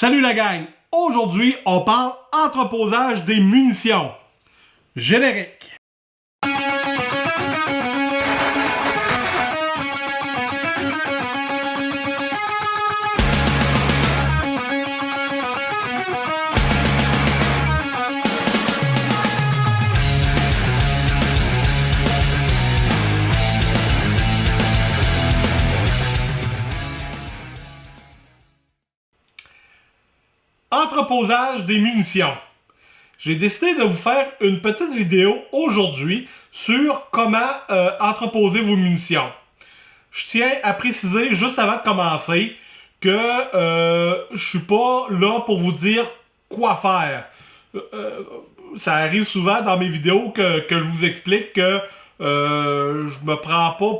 Salut la gang! Aujourd'hui, on parle entreposage des munitions. Générique. Entreposage des munitions. J'ai décidé de vous faire une petite vidéo aujourd'hui sur comment entreposer vos munitions. Je tiens à préciser juste avant de commencer que je suis pas là pour vous dire quoi faire. Ça arrive souvent dans mes vidéos que je vous explique que je me prends pas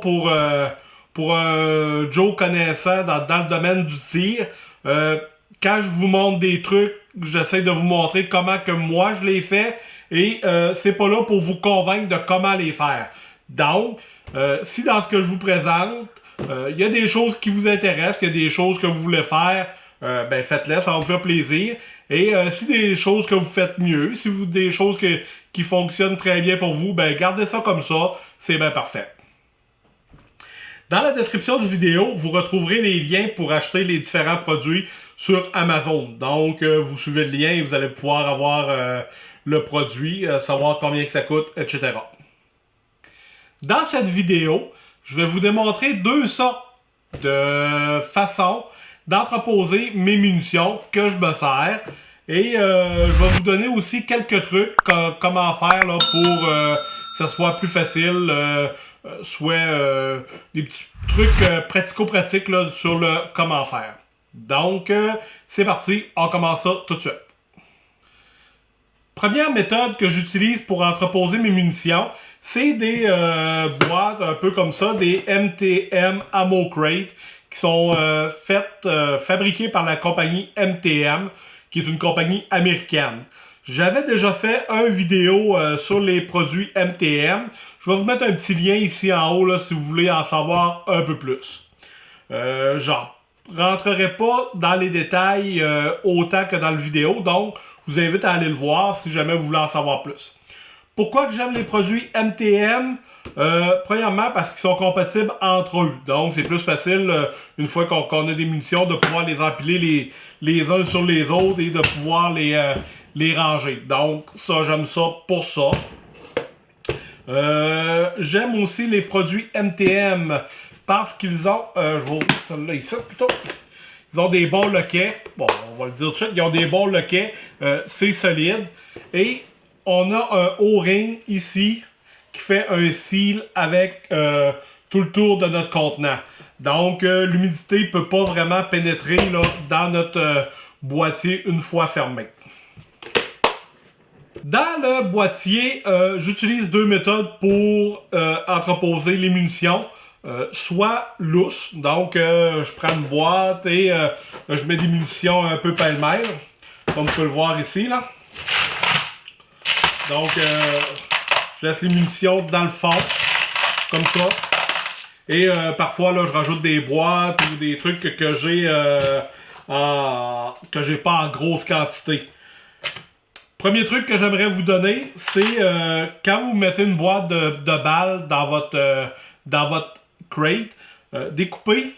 pour un Joe connaissant dans le domaine du tir. Quand je vous montre des trucs, j'essaie de vous montrer comment que moi je les fais et c'est pas là pour vous convaincre de comment les faire. Donc, si dans ce que je vous présente, il y a des choses qui vous intéressent, il y a des choses que vous voulez faire, ben faites-les, ça va vous faire plaisir. Et si des choses que vous faites mieux, si vous des choses qui fonctionnent très bien pour vous, ben gardez ça comme ça, c'est bien parfait. Dans la description de vidéo, vous retrouverez les liens pour acheter les différents produits sur Amazon. Donc, vous suivez le lien et vous allez pouvoir avoir le produit, savoir combien que ça coûte, etc. Dans cette vidéo, je vais vous démontrer deux sortes de façons d'entreposer mes munitions que je me sers. Et je vais vous donner aussi quelques trucs comment faire là, pour que ça soit plus facile, soit des petits trucs pratico-pratiques là, sur le comment faire. Donc, c'est parti, on commence ça tout de suite. Première méthode que j'utilise pour entreposer mes munitions, c'est des boîtes un peu comme ça, des MTM Ammo Crate, qui sont fabriquées par la compagnie MTM, qui est une compagnie américaine. J'avais déjà fait une vidéo sur les produits MTM. Je vais vous mettre un petit lien ici en haut là, si vous voulez en savoir un peu plus. Genre, rentrerai pas dans les détails autant que dans la vidéo, donc je vous invite à aller le voir si jamais vous voulez en savoir plus. Pourquoi que j'aime les produits MTM? Premièrement, parce qu'ils sont compatibles entre eux. Donc, c'est plus facile, une fois qu'on a des munitions, de pouvoir les empiler les uns sur les autres et de pouvoir les ranger. Donc, ça, j'aime ça pour ça. J'aime aussi les produits MTM parce qu'ils ont, je vais ouvrir celle-là ici plutôt. Ils ont des bons loquets. Bon, on va le dire tout de suite. Ils ont des bons loquets. C'est solide. Et on a un O-ring ici qui fait un seal avec tout le tour de notre contenant. Donc, l'humidité ne peut pas vraiment pénétrer là, dans notre boîtier une fois fermé. Dans le boîtier, j'utilise deux méthodes pour entreposer les munitions. Soit lousse, donc je prends une boîte et je mets des munitions un peu pêle-mêle, comme vous pouvez le voir ici là. Donc je laisse les munitions dans le fond, comme ça. Et parfois là je rajoute des boîtes ou des trucs que j'ai pas en grosse quantité. Premier truc que j'aimerais vous donner, c'est quand vous mettez une boîte de balles dans votre crate, découpez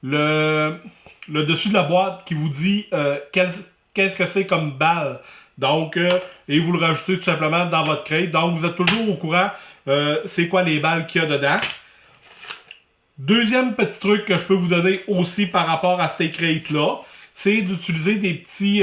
le dessus de la boîte qui vous dit qu'est-ce que c'est comme balle. Donc, et vous le rajoutez tout simplement dans votre crate. Donc, vous êtes toujours au courant c'est quoi les balles qu'il y a dedans. Deuxième petit truc que je peux vous donner aussi par rapport à ces crates-là, c'est d'utiliser des petits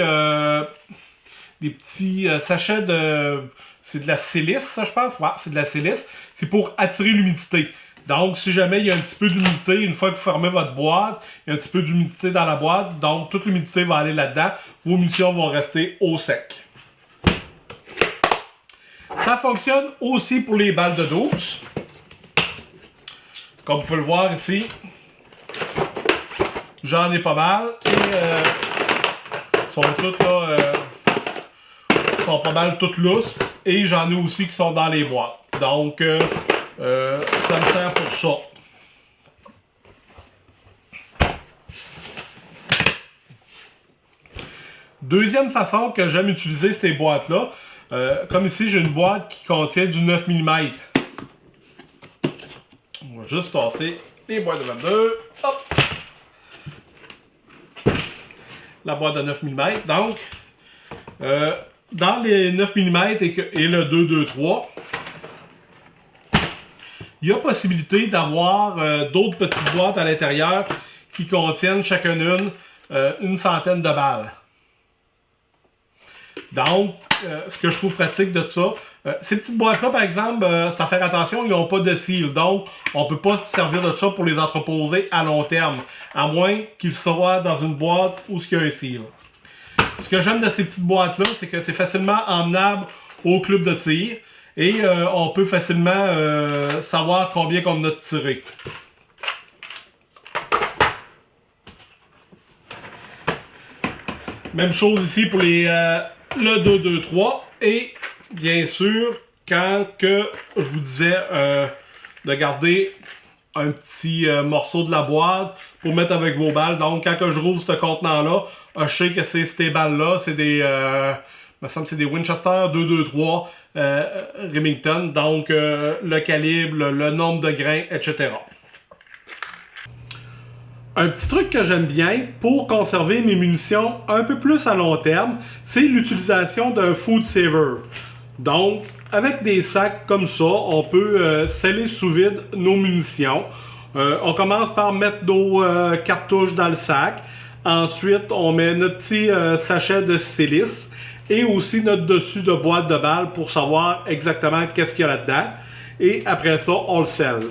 sachets de... C'est de la silice, ça, je pense? Ouais, c'est de la silice. C'est pour attirer l'humidité. Donc, si jamais il y a un petit peu d'humidité, une fois que vous fermez votre boîte, il y a un petit peu d'humidité dans la boîte, donc toute l'humidité va aller là-dedans. Vos munitions vont rester au sec. Ça fonctionne aussi pour les balles de 12. Comme vous pouvez le voir ici, j'en ai pas mal. Et sont toutes là... sont pas mal toutes lousses. Et j'en ai aussi qui sont dans les boîtes. Donc, ça me sert pour ça. Deuxième façon que j'aime utiliser ces boîtes-là, comme ici, j'ai une boîte qui contient du 9 mm. On va juste passer les boîtes de 22. Hop! La boîte de 9 mm. Donc, dans les 9 mm et le 223, il y a possibilité d'avoir d'autres petites boîtes à l'intérieur qui contiennent chacune une centaine de balles. Donc, ce que je trouve pratique de ça, ces petites boîtes-là, par exemple, c'est à faire attention, ils n'ont pas de seal. Donc, on ne peut pas se servir de ça pour les entreposer à long terme, à moins qu'ils soient dans une boîte où il y a un seal. Ce que j'aime de ces petites boîtes-là, c'est que c'est facilement emmenable au club de tir et on peut facilement savoir combien on a tiré. Même chose ici pour le 223 et bien sûr quand que je vous disais de garder un petit morceau de la boîte pour mettre avec vos balles. Donc quand que je rouvre ce contenant-là, je sais que c'est ces balles-là, c'est des me semble que c'est des Winchester 223 Remington, donc le calibre, le nombre de grains, etc. Un petit truc que j'aime bien pour conserver mes munitions un peu plus à long terme, c'est l'utilisation d'un food saver. Donc, avec des sacs comme ça, on peut sceller sous vide nos munitions. On commence par mettre nos cartouches dans le sac. Ensuite, on met notre petit sachet de silice et aussi notre dessus de boîte de balles pour savoir exactement qu'est-ce qu'il y a là-dedans. Et après ça, on le scelle.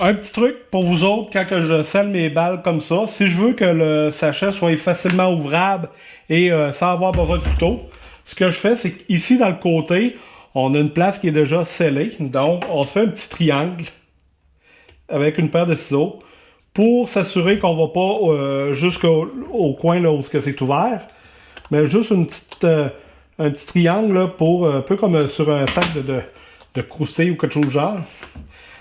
Un petit truc pour vous autres, quand que je scelle mes balles comme ça, si je veux que le sachet soit facilement ouvrable et sans avoir besoin de couteau, ce que je fais, c'est qu'ici dans le côté, on a une place qui est déjà scellée. Donc, on se fait un petit triangle avec une paire de ciseaux pour s'assurer qu'on ne va pas jusqu'au coin là, où c'est ouvert, mais juste un petit triangle là, pour un peu comme sur un sac de croustilles ou quelque chose du genre.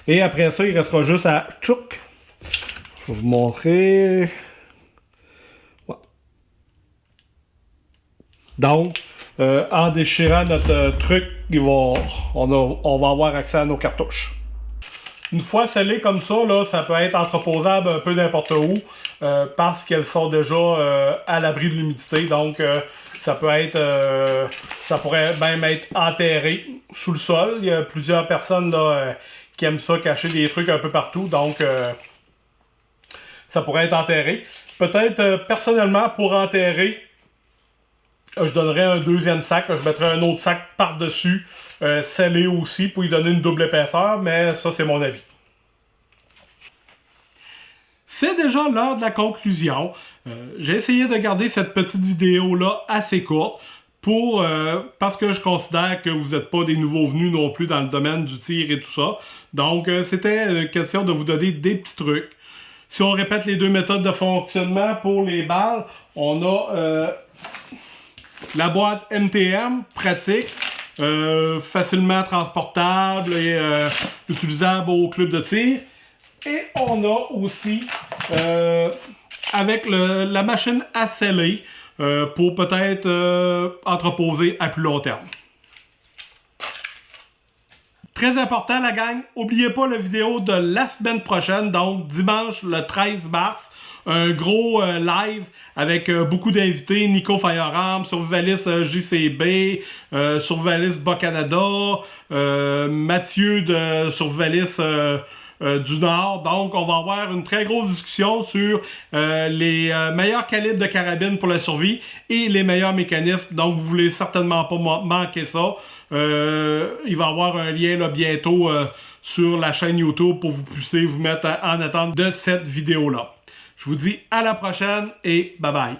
Et après ça, il restera juste à tchouk. Je vais vous montrer. Ouais. Donc, en déchirant notre truc, on va avoir accès à nos cartouches. Une fois scellées comme ça, là, ça peut être entreposable un peu n'importe où parce qu'elles sont déjà à l'abri de l'humidité. Donc, ça pourrait même être enterré sous le sol. Il y a plusieurs personnes là, qui aiment ça, cacher des trucs un peu partout. Donc, ça pourrait être enterré. Peut-être, personnellement, pour enterrer, je donnerais un deuxième sac. Je mettrais un autre sac par-dessus, scellé aussi, pour lui donner une double épaisseur. Mais ça, c'est mon avis. C'est déjà l'heure de la conclusion. J'ai essayé de garder cette petite vidéo-là assez courte. Parce que je considère que vous n'êtes pas des nouveaux venus non plus dans le domaine du tir et tout ça. Donc, c'était question de vous donner des petits trucs. Si on répète les deux méthodes de fonctionnement pour les balles, on a la boîte MTM, pratique, facilement transportable et utilisable au club de tir. Et on a aussi avec la machine à sceller pour peut-être entreposer à plus long terme. Très important la gang, n'oubliez pas la vidéo de la semaine prochaine, donc dimanche le 13 mars. Un gros live avec beaucoup d'invités, Nico Firearms, Survivalist JCB, Survivalist Bas-Canada, Mathieu de Survivalist du Nord. Donc, on va avoir une très grosse discussion sur les meilleurs calibres de carabine pour la survie et les meilleurs mécanismes. Donc, vous voulez certainement pas manquer ça. Il va y avoir un lien là, bientôt sur la chaîne YouTube pour que vous puissiez vous mettre en attente de cette vidéo-là. Je vous dis à la prochaine et bye bye.